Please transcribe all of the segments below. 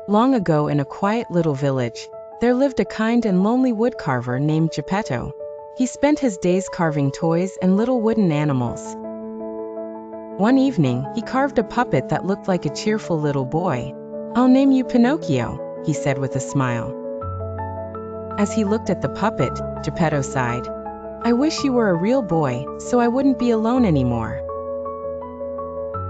Long ago in a quiet little village, there lived a kind and lonely woodcarver named Geppetto. He spent his days carving toys and little wooden animals. One evening, he carved a puppet that looked like a cheerful little boy. "I'll name you Pinocchio," he said with a smile. As he looked at the puppet, Geppetto sighed. "I wish you were a real boy, so I wouldn't be alone anymore."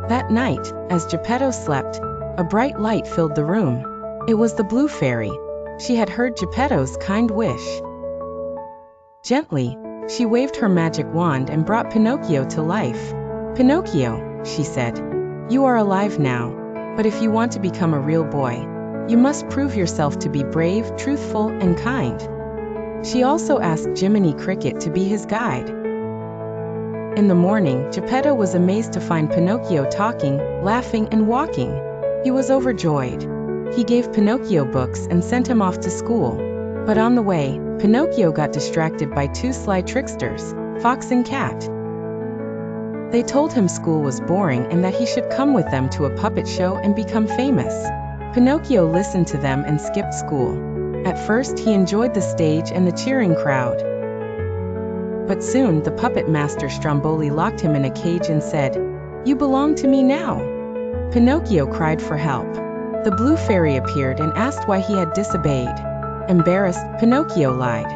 That night, as Geppetto slept, a bright light filled the room. It was the Blue Fairy. She had heard Geppetto's kind wish. Gently, she waved her magic wand and brought Pinocchio to life. "Pinocchio," she said, "you are alive now, but if you want to become a real boy, you must prove yourself to be brave, truthful, and kind." She also asked Jiminy Cricket to be his guide. In the morning, Geppetto was amazed to find Pinocchio talking, laughing, and walking. He was overjoyed. He gave Pinocchio books and sent him off to school. But on the way, Pinocchio got distracted by two sly tricksters, Fox and Cat. They told him school was boring and that he should come with them to a puppet show and become famous. Pinocchio listened to them and skipped school. At first, he enjoyed the stage and the cheering crowd. But soon, the puppet master Stromboli locked him in a cage and said, "You belong to me now." Pinocchio cried for help. The Blue Fairy appeared and asked why he had disobeyed. Embarrassed, Pinocchio lied.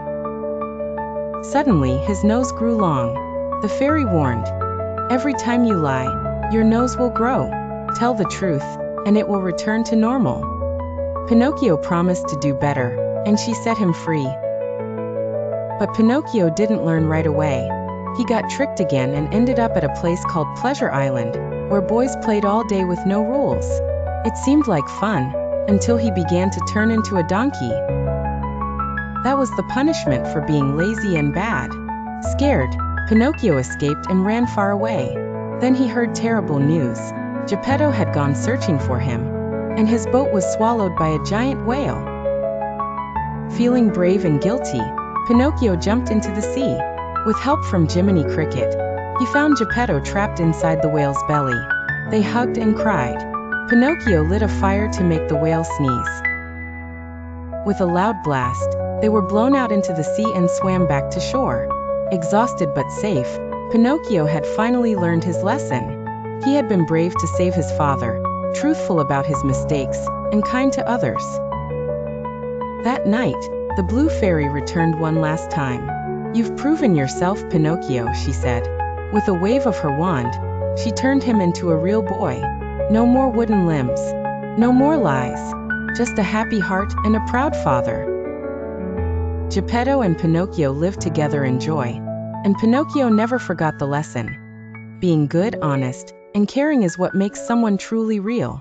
Suddenly, his nose grew long. The fairy warned, "Every time you lie, your nose will grow. Tell the truth, and it will return to normal." Pinocchio promised to do better, and she set him free. But Pinocchio didn't learn right away. He got tricked again and ended up at a place called Pleasure Island, where boys played all day with no rules. It seemed like fun, until he began to turn into a donkey. That was the punishment for being lazy and bad. Scared, Pinocchio escaped and ran far away. Then he heard terrible news. Geppetto had gone searching for him, and his boat was swallowed by a giant whale. Feeling brave and guilty, Pinocchio jumped into the sea. With help from Jiminy Cricket, he found Geppetto trapped inside the whale's belly. They hugged and cried. Pinocchio lit a fire to make the whale sneeze. With a loud blast, they were blown out into the sea and swam back to shore. Exhausted but safe, Pinocchio had finally learned his lesson. He had been brave to save his father, truthful about his mistakes, and kind to others. That night, the Blue Fairy returned one last time. "You've proven yourself, Pinocchio," she said. With a wave of her wand, she turned him into a real boy. No more wooden limbs. No more lies. Just a happy heart and a proud father. Geppetto and Pinocchio lived together in joy, and Pinocchio never forgot the lesson. Being good, honest, and caring is what makes someone truly real.